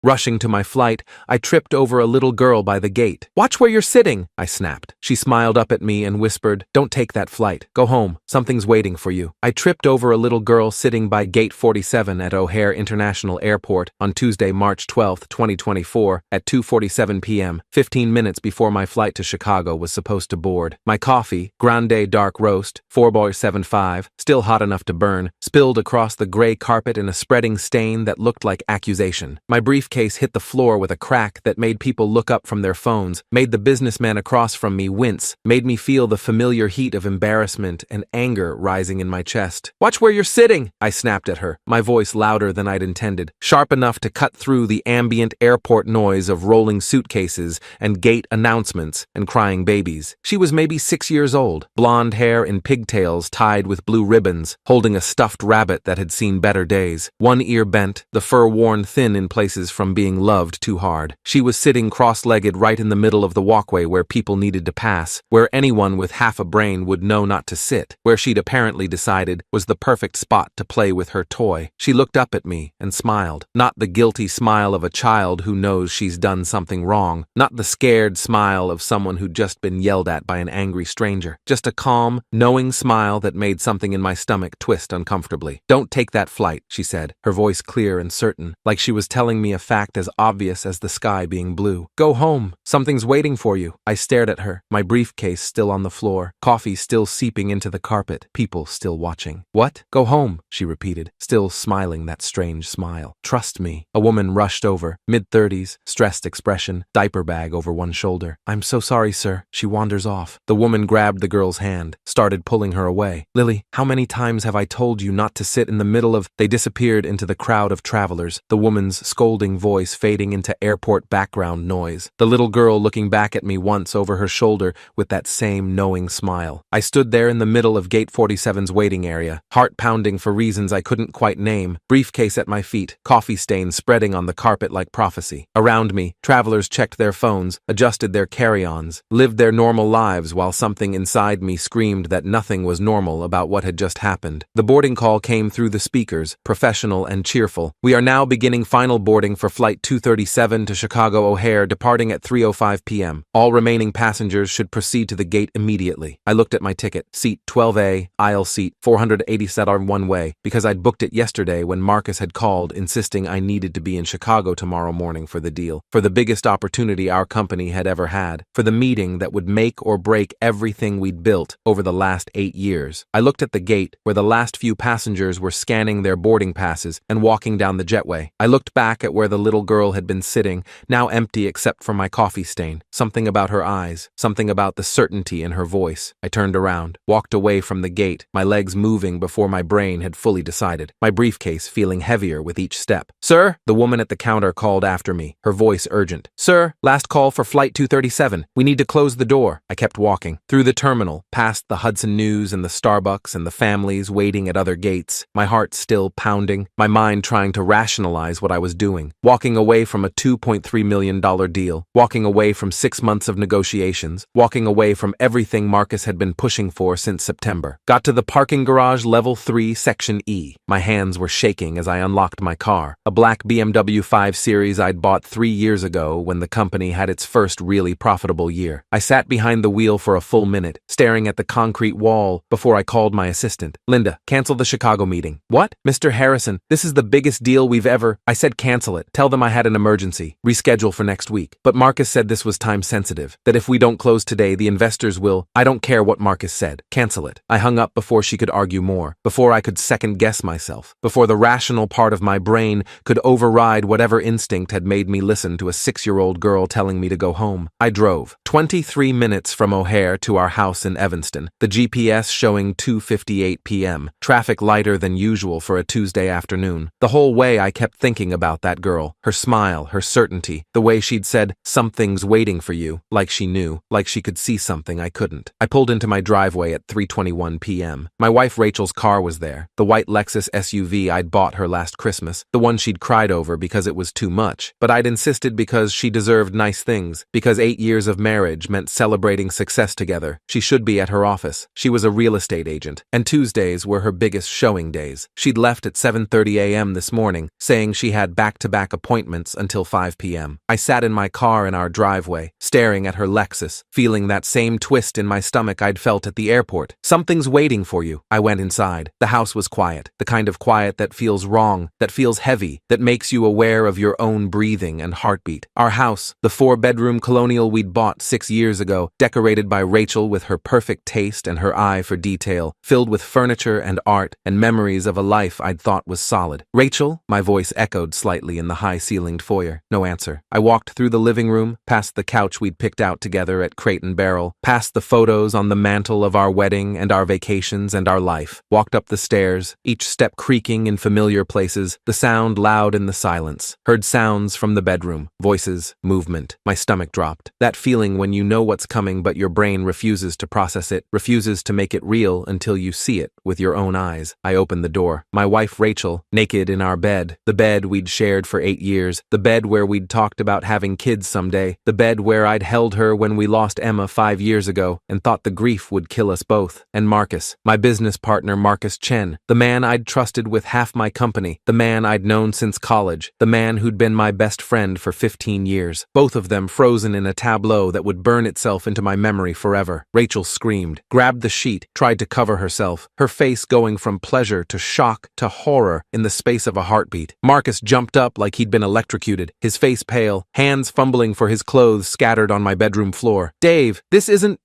Rushing to my flight, I tripped over a little girl by the gate. "Watch where you're sitting," I snapped. She smiled up at me and whispered, "Don't take that flight. Go home. Something's waiting for you." I tripped over a little girl sitting by gate 47 at O'Hare International Airport on Tuesday, March 12, 2024, at 2:47 p.m., 15 minutes before my flight to Chicago was supposed to board. My coffee, Grande Dark Roast, 4.75, still hot enough to burn, spilled across the gray carpet in a spreading stain that looked like accusation. My briefcase hit the floor with a crack that made people look up from their phones, made the businessman across from me wince, made me feel the familiar heat of embarrassment and anger rising in my chest. "Watch where you're sitting," I snapped at her, my voice louder than I'd intended, sharp enough to cut through the ambient airport noise of rolling suitcases and gate announcements and crying babies. She was maybe 6 years old, blonde hair in pigtails tied with blue ribbons, holding a stuffed rabbit that had seen better days. One ear bent, the fur worn thin in places from being loved too hard. She was sitting cross-legged right in the middle of the walkway where people needed to pass, where anyone with half a brain would know not to sit, where she'd apparently decided was the perfect spot to play with her toy. She looked up at me and smiled, not the guilty smile of a child who knows she's done something wrong, not the scared smile of someone who'd just been yelled at by an angry stranger, just a calm, knowing smile that made something in my stomach twist uncomfortably. "Don't take that flight," she said, her voice clear and certain, like she was telling me a fact as obvious as the sky being blue. "Go home. Something's waiting for you." I stared at her, my briefcase still on the floor, coffee still seeping into the carpet, people still watching. "What? Go home," she repeated, still smiling that strange smile. "Trust me." A woman rushed over, mid-30s, stressed expression, diaper bag over one shoulder. "I'm so sorry, sir." She wanders off. The woman grabbed the girl's hand, started pulling her away. "Lily, how many times have I told you not to sit in the middle of—" They disappeared into the crowd of travelers, the woman's scolding voice fading into airport background noise. The little girl looking back at me once over her shoulder with that same knowing smile. I stood there in the middle of Gate 47's waiting area, heart pounding for reasons I couldn't quite name, briefcase at my feet, coffee stains spreading on the carpet like prophecy. Around me, travelers checked their phones, adjusted their carry-ons, lived their normal lives while something inside me screamed that nothing was normal about what had just happened. The boarding call came through the speakers, professional and cheerful. "We are now beginning final boarding for Flight 237 to Chicago O'Hare, departing at 3:05 p.m. All remaining passengers should proceed to the gate immediately." I looked at my ticket, seat 12A, aisle seat 487 one way, because I'd booked it yesterday when Marcus had called, insisting I needed to be in Chicago tomorrow morning for the deal, for the biggest opportunity our company had ever had, for the meeting that would make or break everything we'd built over the last 8 years. I looked at the gate, where the last few passengers were scanning their boarding passes and walking down the jetway. I looked back at where the little girl had been sitting, now empty except for my coffee stain. Something about her eyes, something about the certainty in her voice. I turned around, walked away from the gate, my legs moving before my brain had fully decided, my briefcase feeling heavier with each step. "Sir?" The woman at the counter called after me, her voice urgent. "Sir, last call for Flight 237. We need to close the door." I kept walking, through the terminal, past the Hudson News and the Starbucks and the families waiting at other gates, my heart still pounding, my mind trying to rationalize what I was doing. Walking away from a $2.3 million deal, walking away from 6 months of negotiations, walking away from everything Marcus had been pushing for since September. Got to the parking garage level 3, section E. My hands were shaking as I unlocked my car, a black BMW 5 Series I'd bought 3 years ago when the company had its first really profitable year. I sat behind the wheel for a full minute, staring at the concrete wall before I called my assistant. "Linda, cancel the Chicago meeting." "What? Mr. Harrison, this is the biggest deal we've ever—" I said cancel it. Tell them I had an emergency. Reschedule for next week. But Marcus said this was time sensitive, that if we don't close today, the investors will— I don't care what Marcus said. Cancel it. I hung up before she could argue more, before I could second guess myself, before the rational part of my brain could override whatever instinct had made me listen to a 6-year-old girl telling me to go home. I drove 23 minutes from O'Hare to our house in Evanston, the GPS showing 2:58 p.m., traffic lighter than usual for a Tuesday afternoon. The whole way I kept thinking about that girl, her smile, her certainty, the way she'd said, "Something's waiting for you," like she knew, like she could see something I couldn't. I pulled into my driveway at 3:21 p.m. My wife Rachel's car was there, the white Lexus SUV I'd bought her last Christmas, the one she'd cried over because it was too much, but I'd insisted because she deserved nice things, because 8 years of marriage meant celebrating success together. She should be at her office. She was a real estate agent, and Tuesdays were her biggest showing days. She'd left at 7:30 a.m. this morning, saying she had back-to-back appointments until 5 p.m. I sat in my car in our driveway, staring at her Lexus, feeling that same twist in my stomach I'd felt at the airport. Something's waiting for you. I went inside. The house was quiet, the kind of quiet that feels wrong, that feels heavy, that makes you aware of your own breathing and heartbeat. Our house, the 4-bedroom colonial we'd bought 6 years ago, decorated by Rachel with her perfect taste and her eye for detail, filled with furniture and art and memories of a life I'd thought was solid. Rachel? My voice echoed slightly in the high-ceilinged foyer. No answer. I walked through the living room, past the couch we'd picked out together at Crate and Barrel, past the photos on the mantle of our wedding and our vacations and our life, walked up the stairs, each step creaking in familiar places, the sound loud in the silence. Heard sounds from the bedroom, voices, movement. My stomach dropped. That feeling when you know what's coming but your brain refuses to process it, refuses to make it real until you see it with your own eyes. I opened the door. My wife Rachel, naked in our bed, the bed we'd shared for 8 years, the bed where we'd talked about having kids someday, the bed where I'd held her when we lost Emma 5 years ago and thought the grief would kill us both. And Marcus, my business partner Marcus Chen, the man I'd trusted with half my company, the man I'd known since college, the man who'd been my best friend for 15 years, both of them frozen in a tableau that would burn itself into my memory forever. Rachel screamed, grabbed the sheet, tried to cover herself, her face going from pleasure to shock to horror in the space of a heartbeat. Marcus jumped up like he'd been electrocuted, his face pale, hands fumbling for his clothes scattered on my bedroom floor. Dave, this isn't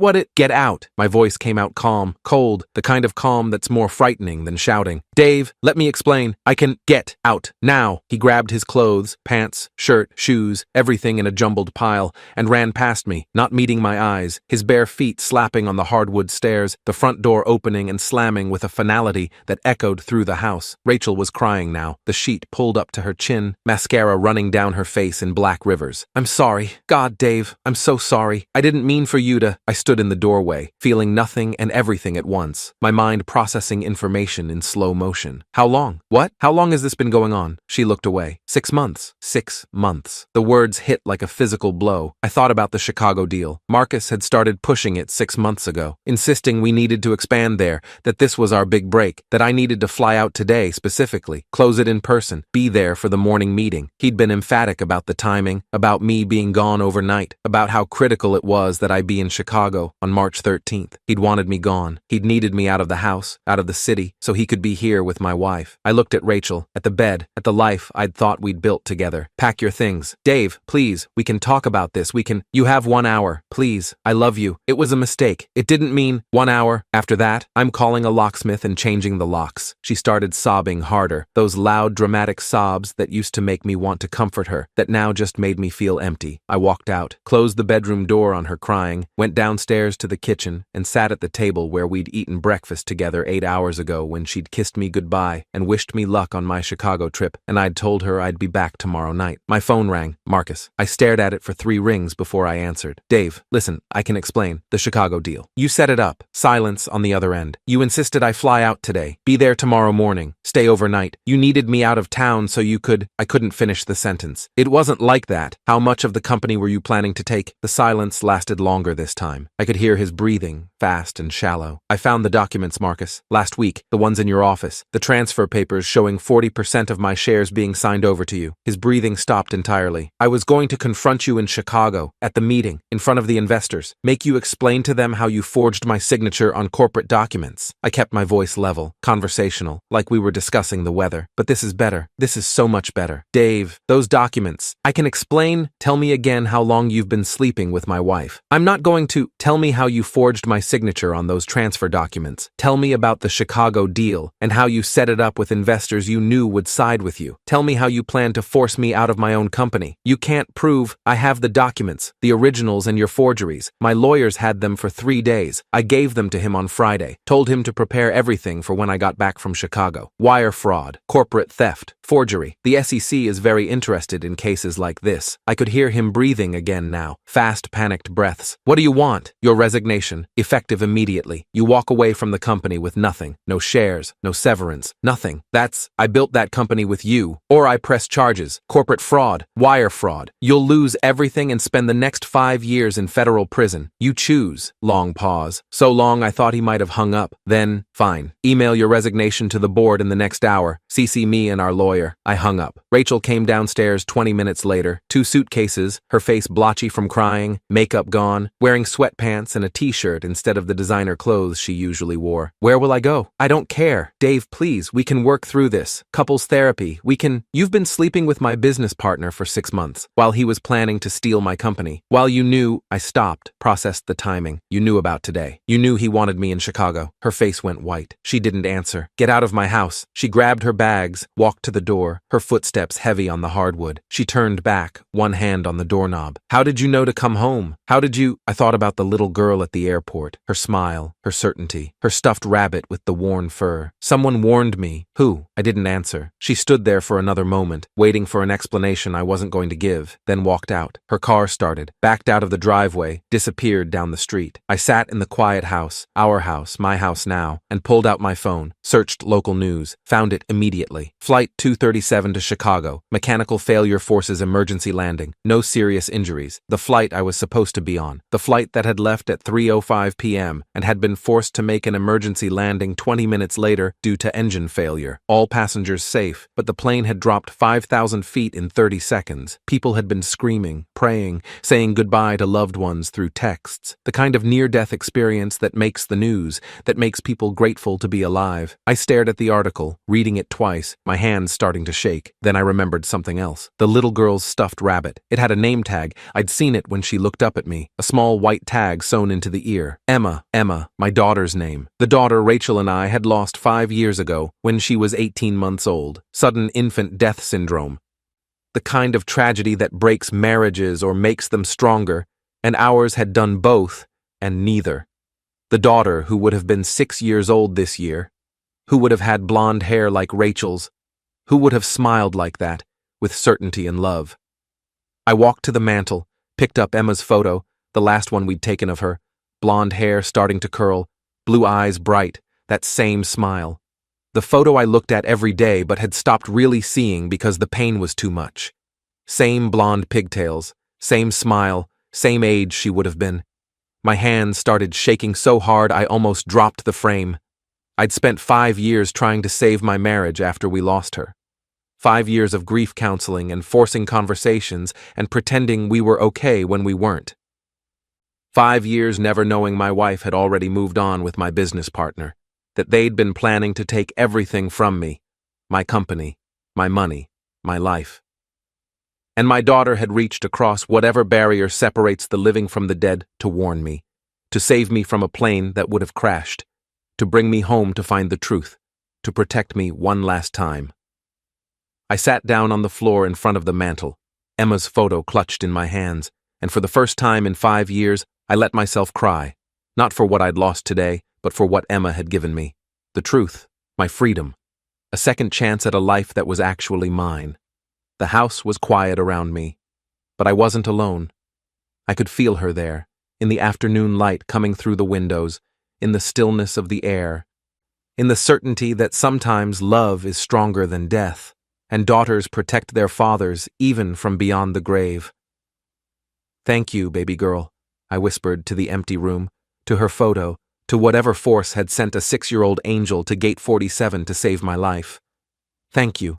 what it— Get out. My voice came out calm, cold, the kind of calm that's more frightening than shouting. Dave, let me explain. I can— Get out now. He grabbed his clothes, pants, shirt, shoes, everything in a jumbled pile, and ran past me, not meeting my eyes, his bare feet slapping on the hardwood stairs, the front door opening and slamming with a finality that echoed through the house. Rachel was crying now, the sheet pulled up to her chin, mascara running down her face in black rivers. I'm sorry. God, Dave, I'm so sorry. I didn't mean for you to— I stood in the doorway, feeling nothing and everything at once, my mind processing information in slow motion. How long? What? How long has this been going on? She looked away. 6 months. 6 months. The words hit like a physical blow. I thought about the Chicago deal. Marcus had started pushing it 6 months ago, insisting we needed to expand there, that this was our big break, that I needed to fly out today specifically, close it in person, be there for the morning meeting. He'd been emphatic about the timing, about me being gone overnight, about how critical it was that I be in Chicago on March 13th. He'd wanted me gone. He'd needed me out of the house, out of the city, so he could be here with my wife. I looked at Rachel, at the bed, at the life I'd thought we'd built together. Pack your things. Dave, please, we can talk about this. You have 1 hour. Please, I love you. It was a mistake. It didn't mean— 1 hour. After that, I'm calling a locksmith and changing the locks. She started sobbing harder, those loud, dramatic sobs that used to make me want to comfort her, that now just made me feel empty. I walked out, closed the bedroom door on her crying, went downstairs to the kitchen, and sat at the table where we'd eaten breakfast together 8 hours ago when she'd kissed me goodbye and wished me luck on my Chicago trip, and I'd told her I'd be back tomorrow night. My phone rang. Marcus. I stared at it for 3 rings before I answered. Dave, listen, I can explain. The Chicago deal. You set it up. Silence on the other end. You insisted I fly out today. Be there tomorrow morning. Stay overnight. You needed me out of town so you could— I couldn't finish the sentence. It wasn't like that. How much of the company were you planning to take? The silence lasted longer this time. I could hear his breathing, fast and shallow. I found the documents, Marcus. Last week, the ones in your office. The transfer papers showing 40% of my shares being signed over to you. His breathing stopped entirely. I was going to confront you in Chicago, at the meeting, in front of the investors. Make you explain to them how you forged my signature on corporate documents. I kept my voice level, conversational, like we were discussing the weather. But this is better. This is so much better. Dave, those documents. I can explain. Tell me again how long you've been sleeping with my wife. I'm not going to— Tell me how you forged my signature on those transfer documents. Tell me about the Chicago deal and how you set it up with investors you knew would side with you. Tell me how you plan to force me out of my own company. You can't prove— I have the documents, the originals and your forgeries. My lawyers had them for 3 days. I gave them to him on Friday, told him to prepare everything for when I got back from Chicago. Wire fraud, corporate theft, forgery. The SEC is very interested in cases like this. I could hear him breathing again now, fast, panicked breaths. What do you want? Your resignation, effective immediately. You walk away from the company with nothing, no shares, no severance, nothing. I built that company with you, or I press charges, corporate fraud, wire fraud. You'll lose everything and spend the next 5 years in federal prison. You choose. Long pause. So long I thought he might have hung up. Then, fine. Email your resignation to the board in the next hour. CC me and our lawyer. lawyer. I hung up. Rachel came downstairs 20 minutes later, 2 suitcases, her face blotchy from crying, makeup gone, wearing sweatpants and a t-shirt instead of the designer clothes she usually wore. Where will I go? I don't care. Dave, please, we can work through this. Couples therapy. You've been sleeping with my business partner for 6 months, while he was planning to steal my company. While you knew, I stopped, processed the timing. You knew about today. You knew he wanted me in Chicago. Her face went white. She didn't answer. Get out of my house. She grabbed her bags, walked to the door, her footsteps heavy on the hardwood. She turned back, one hand on the doorknob. How did you know to come home? How did you? I thought about the little girl at the airport, her smile, her certainty, her stuffed rabbit with the worn fur. Someone warned me. Who? I didn't answer. She stood there for another moment, waiting for an explanation I wasn't going to give, then walked out. Her car started, backed out of the driveway, disappeared down the street. I sat in the quiet house, our house, my house now, and pulled out my phone, searched local news, found it immediately. Flight 237 to Chicago. Mechanical failure forces emergency landing. No serious injuries. The flight I was supposed to be on. The flight that had left at 3:05 p.m. and had been forced to make an emergency landing 20 minutes later due to engine failure. All passengers safe, but the plane had dropped 5,000 feet in 30 seconds. People had been screaming, praying, saying goodbye to loved ones through texts. The kind of near-death experience that makes the news, that makes people grateful to be alive. I stared at the article, reading it twice, my hands starting to shake. Then I remembered something else. The little girl's stuffed rabbit. It had a name tag. I'd seen it when she looked up at me. A small white tag sewn into the ear. Emma, my daughter's name. The daughter Rachel and I had lost 5 years ago when she was 18 months old. Sudden infant death syndrome. The kind of tragedy that breaks marriages or makes them stronger, and ours had done both, and neither. The daughter, who would have been 6 years old this year, who would have had blonde hair like Rachel's, who would have smiled like that, with certainty and love. I walked to the mantel, picked up Emma's photo, the last one we'd taken of her, blonde hair starting to curl, blue eyes bright, that same smile. The photo I looked at every day but had stopped really seeing because the pain was too much. Same blonde pigtails, same smile, same age she would have been. My hands started shaking so hard I almost dropped the frame. I'd spent 5 years trying to save my marriage after we lost her. 5 years of grief counseling and forcing conversations and pretending we were okay when we weren't. 5 years never knowing my wife had already moved on with my business partner, that they'd been planning to take everything from me, my company, my money, my life. And my daughter had reached across whatever barrier separates the living from the dead to warn me, to save me from a plane that would have crashed, to bring me home to find the truth, to protect me one last time. I sat down on the floor in front of the mantel, Emma's photo clutched in my hands, and for the first time in 5 years, I let myself cry, not for what I'd lost today, but for what Emma had given me. The truth, my freedom, a second chance at a life that was actually mine. The house was quiet around me, but I wasn't alone. I could feel her there, in the afternoon light coming through the windows, in the stillness of the air, in the certainty that sometimes love is stronger than death, and daughters protect their fathers even from beyond the grave. Thank you, baby girl, I whispered to the empty room, to her photo, to whatever force had sent a 6-year-old angel to Gate 47 to save my life. Thank you.